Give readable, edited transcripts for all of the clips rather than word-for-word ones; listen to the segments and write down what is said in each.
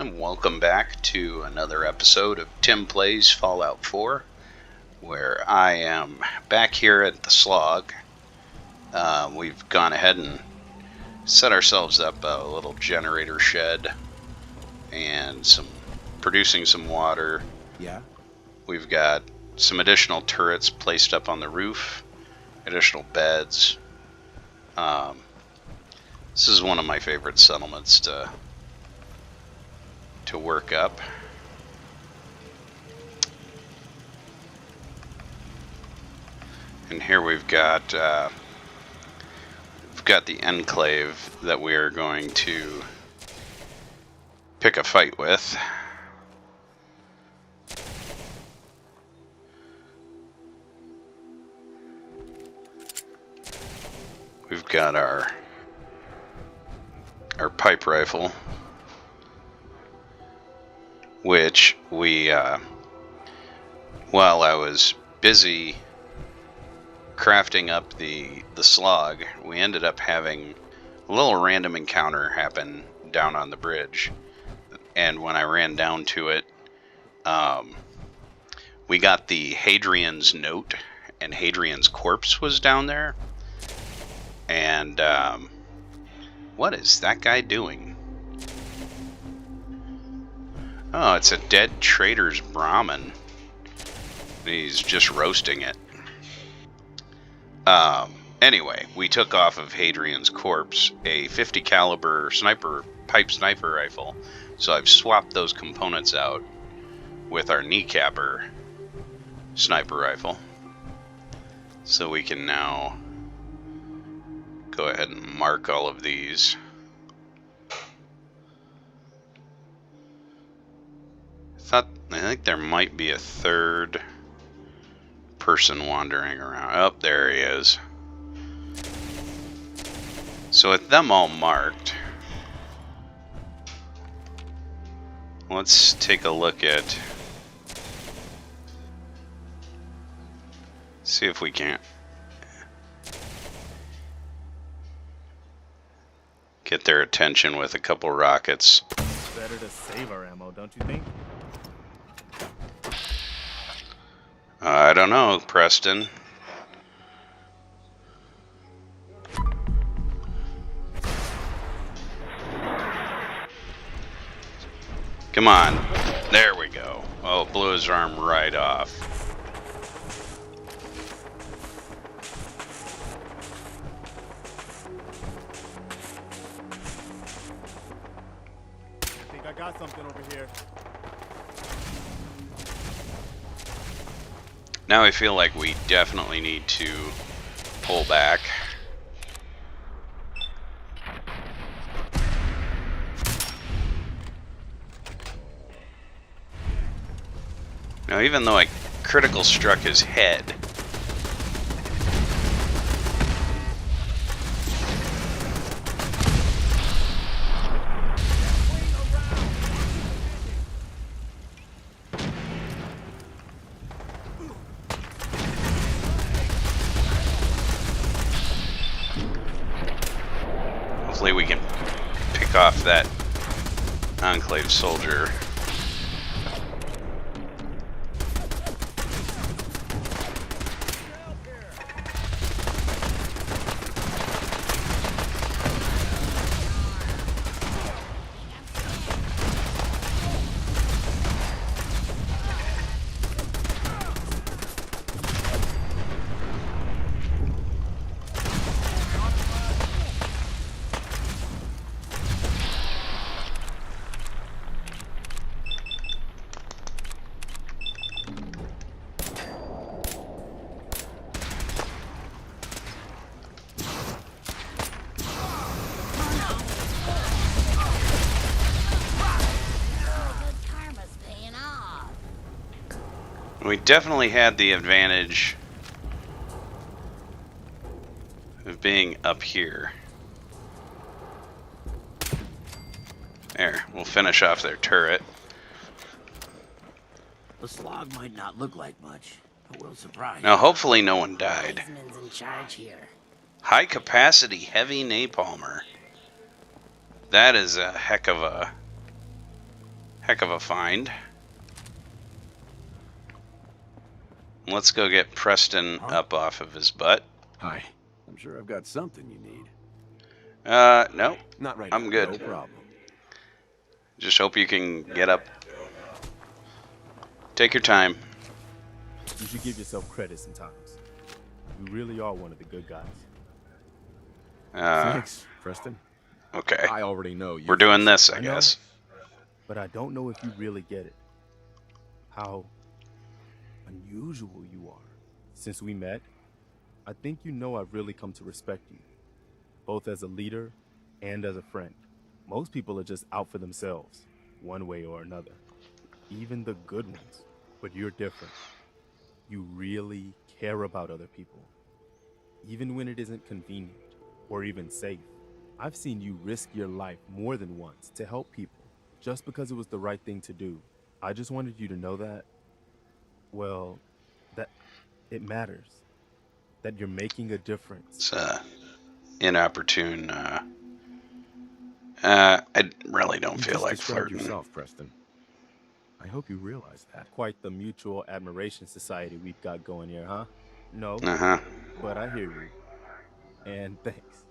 and welcome back to another episode of Tim Plays Fallout 4, where I am back here at the Slog. We've gone ahead and set ourselves up a little generator shed and producing some water. Yeah. We've got some additional turrets placed up on the roof, additional beds. This is one of my favorite settlements to work up. And here we've got the Enclave that we are going to pick a fight with. We've got our pipe rifle, which we, while I was busy crafting up the slog, we ended up having a little random encounter happen down on the bridge. And when I ran down to it, we got the Hadrian's note, and Hadrian's corpse was down there. And what is that guy doing? Oh, it's a dead trader's Brahmin. He's just roasting it. Anyway, we took off of Hadrian's corpse a 50 caliber pipe sniper rifle. So I've swapped those components out with our kneecapper sniper rifle. So we can now go ahead and mark all of these. I think there might be a third person wandering around. Oh, there he is. So with them all marked, let's take a look at, see if we can't get their attention with a couple rockets. It's better to save our ammo, don't you think? I don't know, Preston. Come on. There we go. Oh, blew his arm right off. I think I got something over here. Now I feel like we definitely need to pull back. Now, even though I critical struck his head, hopefully we can pick off that Enclave soldier. We definitely had the advantage of being up here. There, we'll finish off their turret. The Slog might not look like much, but we'll surprise. Now, hopefully no one died. Heisman's in charge here. High capacity heavy napalmer. That is a heck of a Heck of a find. Let's go get Preston up off of his butt. Hi. I'm sure I've got something you need. No. Not right I'm now. good. No problem. Just hope you can get up. Take your time. You should give yourself credit sometimes. You really are one of the good guys. Thanks, Preston. Okay. I already know you. We're doing this, I I know. guess. But I don't know if you really get it. How unusual you are. Since we met, I think you know I've really come to respect you. Both as a leader and as a friend. Most people are just out for themselves, one way or another. Even the good ones. But you're different. You really care about other people. Even when it isn't convenient or even safe. I've seen you risk your life more than once to help people just because it was the right thing to do. I just wanted you to know that, well, that it matters. That you're making a difference. It's inopportune. I really don't You feel just like described flirting. yourself, Preston. I hope you realize that. Quite the mutual admiration society we've got going here, huh? No, Uh-huh. but I hear you. And thanks.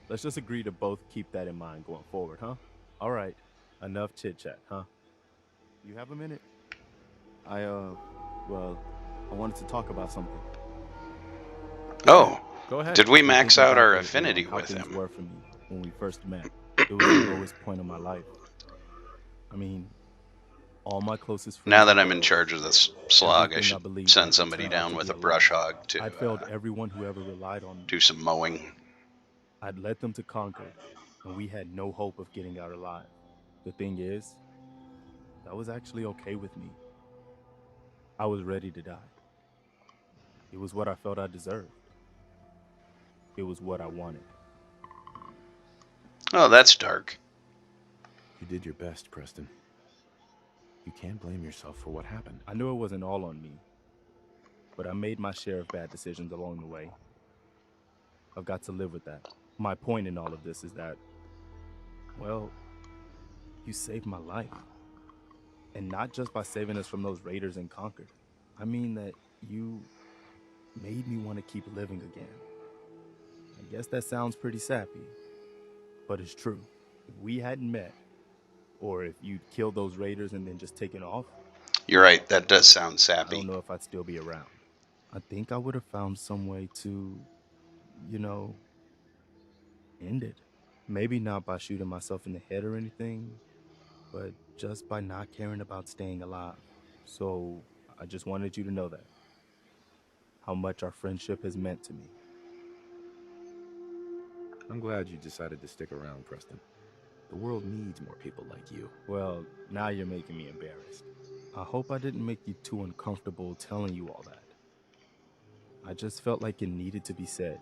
Let's just agree to both keep that in mind going forward, huh? All right, enough chit-chat, huh? You have a minute? I wanted to talk about something. Oh, Go ahead. did we I'm max thinking out our back lately affinity on how with things him? were for me when we first met. It was the lowest point of my life. I mean, all my closest friends. Now that were I'm in girls. charge of this slog, I Everything should believed I send could somebody turn out down to with be a lie. brush hog I'd to failed everyone who ever relied on me. do some mowing. I'd led them to conquer, and we had no hope of getting out alive. The thing is, that was actually okay with me. I was ready to die. It was what I felt I deserved. It was what I wanted. Oh, that's dark. You did your best, Preston. You can't blame yourself for what happened. I knew it wasn't all on me, but I made my share of bad decisions along the way. I've got to live with that. My point in all of this is that, well, you saved my life. And not just by saving us from those raiders in Concord. I mean that you made me want to keep living again. I guess that sounds pretty sappy, but it's true. If we hadn't met, or if you'd killed those raiders and then just taken off, You're right, that does sound I sappy. don't know if I'd still be around. I think I would have found some way to, end it. Maybe not by shooting myself in the head or anything, but just by not caring about staying alive. So I just wanted you to know that. How much our friendship has meant to me. I'm glad you decided to stick around, Preston. The world needs more people like you. Well, now you're making me embarrassed. I hope I didn't make you too uncomfortable telling you all that. I just felt like it needed to be said,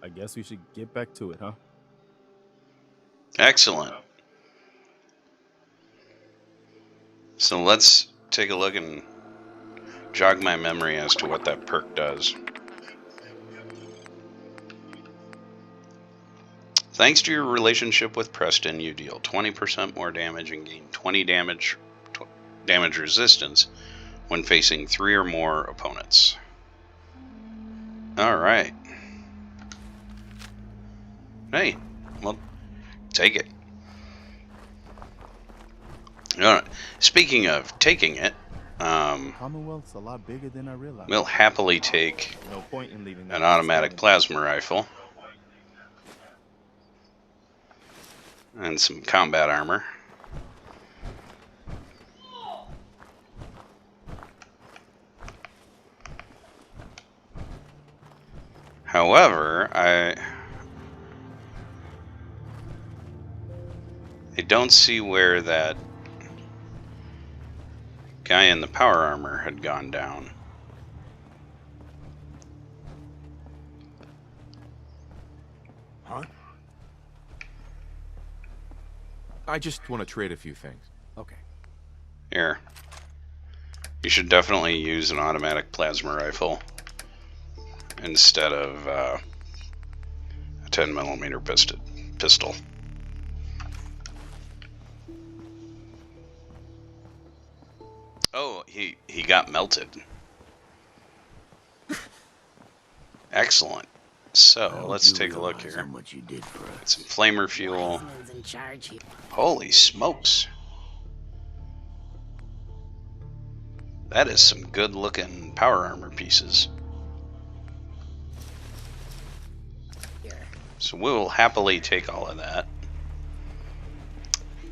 I guess we should get back to it, huh? Excellent. So let's take a look and jog my memory as to what that perk does. Thanks to your relationship with Preston, you deal 20% more damage and gain 20 damage resistance when facing 3 or more opponents. Alright. Hey, well, take it. Speaking of taking it, Commonwealth's a lot bigger than I realized. we'll happily take No point in leaving an automatic plasma rifle and some combat armor. However, I don't see where that guy in the power armor had gone down. Huh? I just want to trade a few things. Okay. Here. You should definitely use an automatic plasma rifle instead of a 10mm pistol. He got melted. Excellent. So let's take a look here. How much you did for us. Got some flamer fuel. Wiseman's in charge here. Holy smokes. That is some good looking power armor pieces. So we will happily take all of that.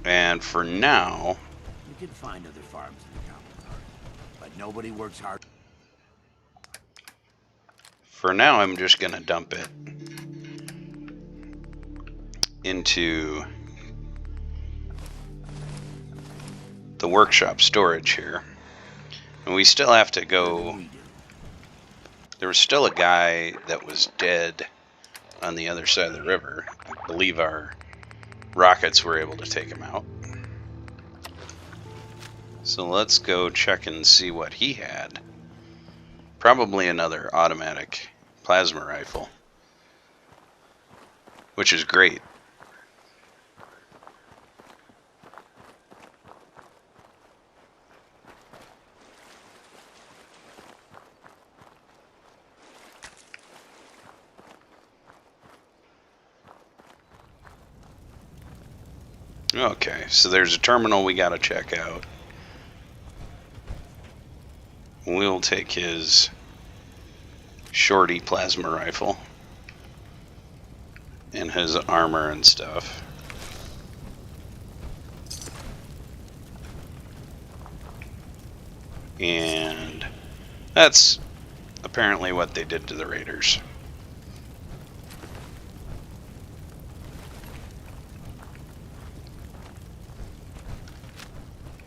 And for now, You can find other farms in the common, but nobody works hard. for now I'm just going to dump it into the workshop storage here. And we still have to go. There was still a guy that was dead on the other side of the river. I believe our rockets were able to take him out. So let's go check and see what he had. Probably another automatic plasma rifle, which is great. Okay, so there's a terminal we gotta check out. We'll take his shorty plasma rifle and his armor and stuff. And that's apparently what they did to the raiders.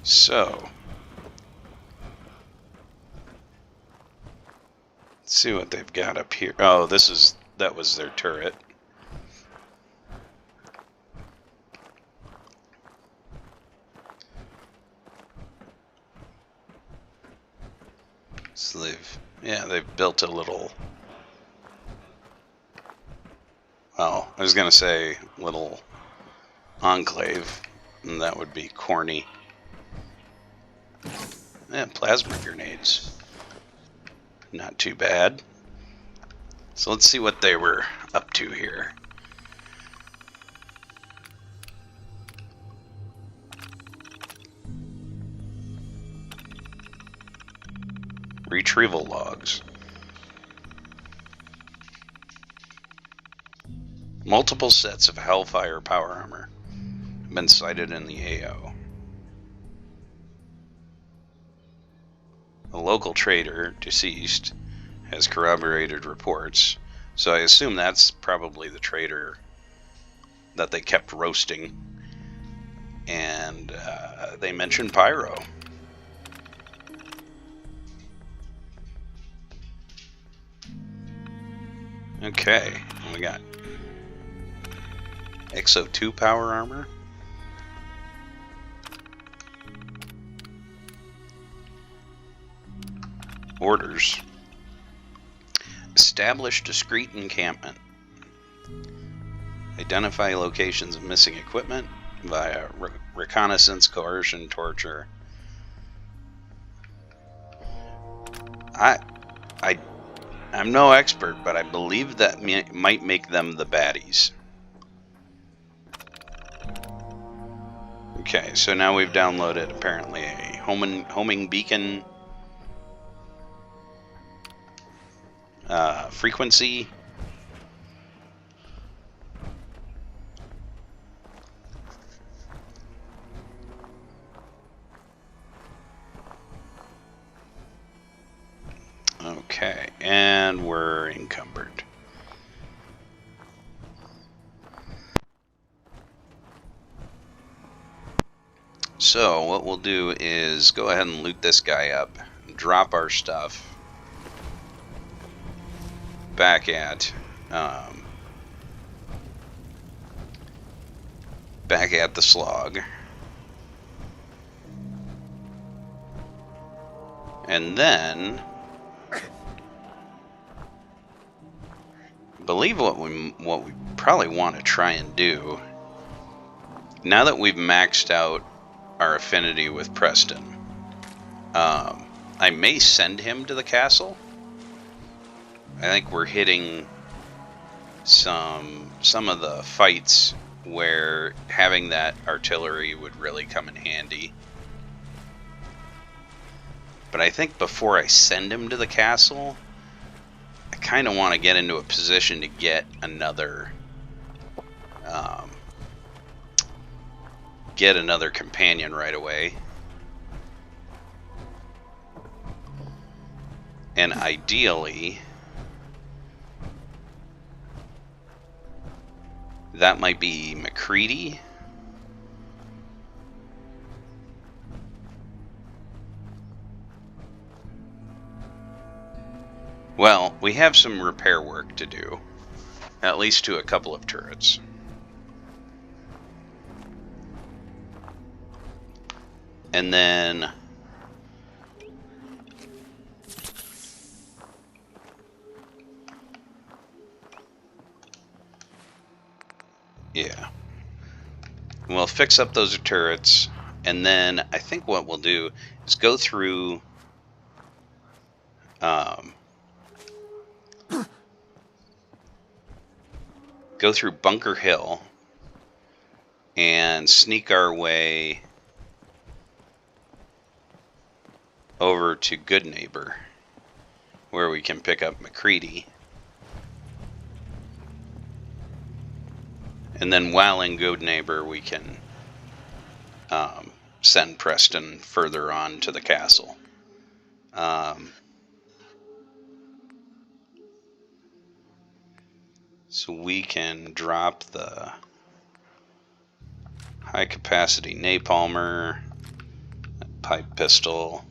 So, let's see what they've got up here. Oh, that was their turret. So they've built a little, well, I was gonna say little enclave, and that would be corny. Yeah, plasma grenades. Not too bad. So let's see what they were up to here. Retrieval logs. Multiple sets of Hellfire power armor have been sighted in the AO. A local trader, deceased, has corroborated reports, so I assume that's probably the trader that they kept roasting. And they mentioned Pyro. Okay, we got XO2 power armor. Orders. Establish discreet encampment. Identify locations of missing equipment via reconnaissance, coercion, torture. I'm no expert, but I believe that might make them the baddies. Okay, so now we've downloaded apparently a homing beacon frequency. Okay, and we're encumbered. So what we'll do is go ahead and loot this guy up, drop our stuff back at the Slog, and then I believe what we probably want to try and do, now that we've maxed out our affinity with Preston, I may send him to the castle. I think we're hitting some of the fights where having that artillery would really come in handy. But I think before I send him to the castle, I kind of want to get into a position to get another companion right away. And ideally, that might be McCready. Well, we have some repair work to do, at least to a couple of turrets. And then yeah, we'll fix up those turrets, and then I think what we'll do is go through Bunker Hill and sneak our way over to Good Neighbor, where we can pick up McCready. And then while in Good Neighbor, we can send Preston further on to the castle. So we can drop the high-capacity napalmer, pipe pistol,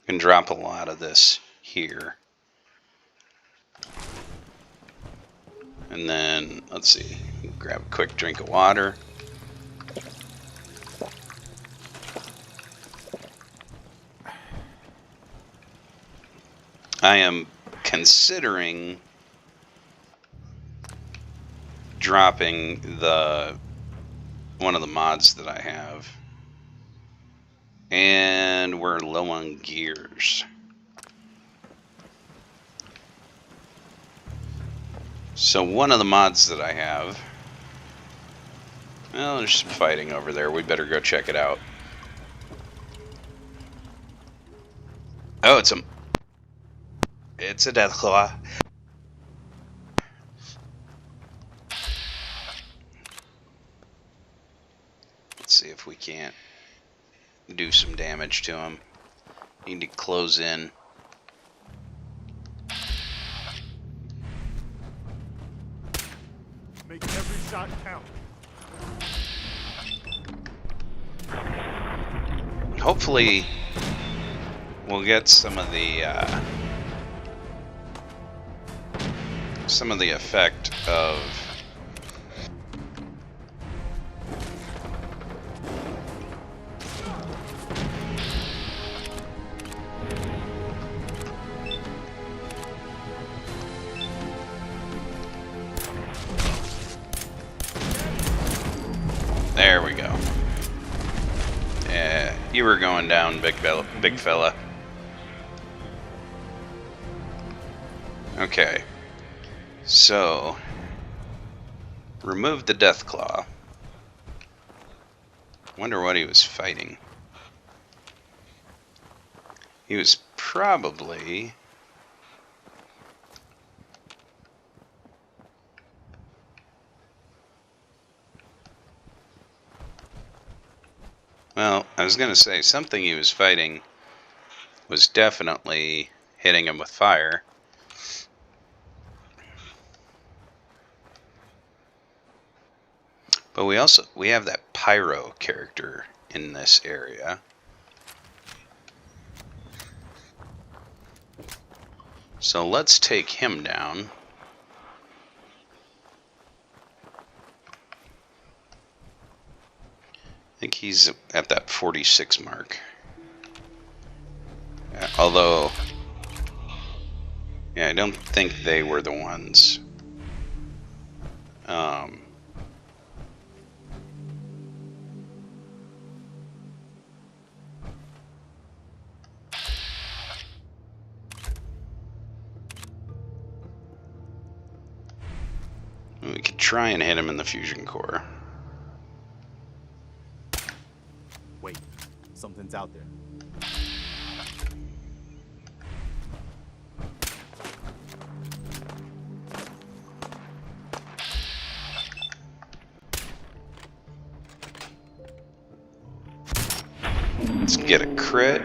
can drop a lot of this here. And then, let's see, grab a quick drink of water. I am considering dropping one of the mods that I have. And we're low on gears. So one of the mods that I have... Well, there's some fighting over there. We better go check it out. Oh, it's a death claw. Let's see if we can't do some damage to him. Need to close in. Make every shot count. Hopefully, we'll get some of the effect of there we go. Yeah, you were going down, big fella. Okay. So, remove the death claw. Wonder what he was fighting. He was probably... Well, I was going to say, something he was fighting was definitely hitting him with fire. But we have that Pyro character in this area. So let's take him down. I think he's at that 46 mark. Although, yeah, I don't think they were the ones We could try and hit him in the fusion core. Wait, something's out there. Let's get a crit.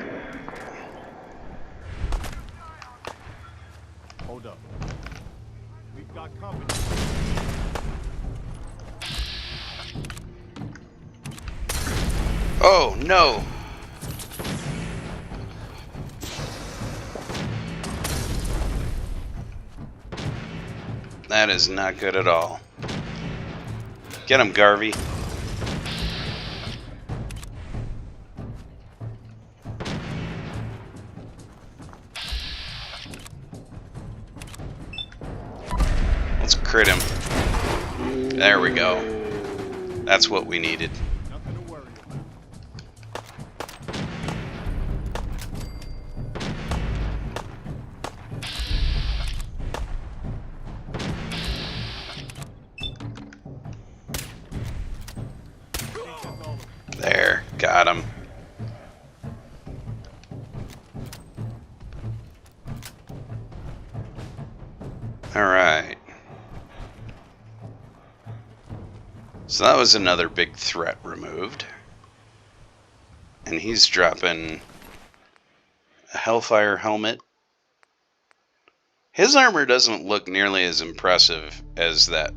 Hold up. We've got company. Oh, no! That is not good at all. Get him, Garvey. Let's crit him. There we go. That's what we needed. Nothing to worry about. There, got him. All right. So that was another big threat removed. And he's dropping a Hellfire helmet. His armor doesn't look nearly as impressive as that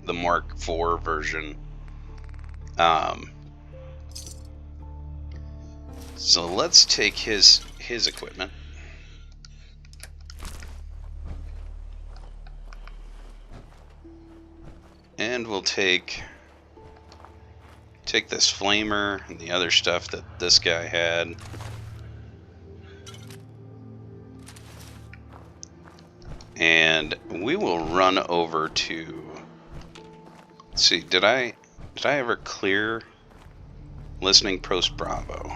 the Mark IV version. So let's take his equipment. And we'll take this flamer and the other stuff that this guy had. And we will run over to, let's see, did I ever clear listening post Bravo?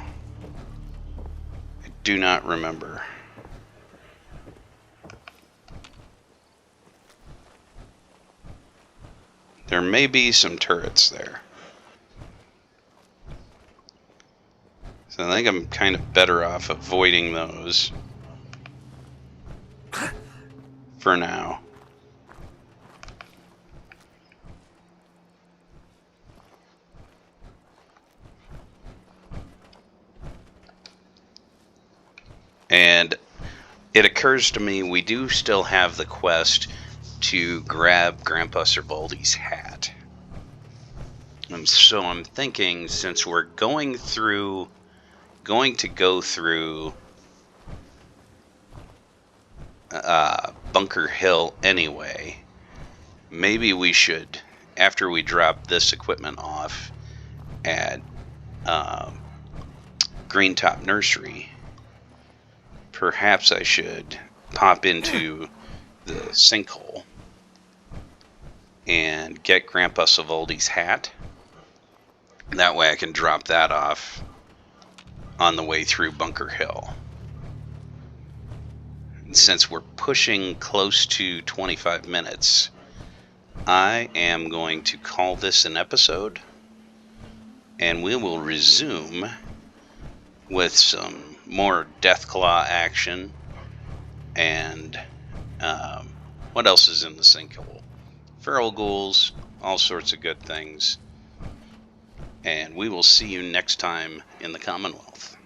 I do not remember. There may be some turrets there. So I think I'm kind of better off avoiding those for now. And it occurs to me we do still have the quest to grab Grandpa Servaldi's hat. And so I'm thinking, since we're going to go through Bunker Hill anyway, maybe we should, after we drop this equipment off at Green Top Nursery, perhaps I should pop into the sinkhole and get Grandpa Servaldi's hat. That way I can drop that off on the way through Bunker Hill. And since we're pushing close to 25 minutes, I am going to call this an episode, and we will resume with some more Deathclaw action and what else is in the sinkhole? Feral ghouls, all sorts of good things. And we will see you next time in the Commonwealth.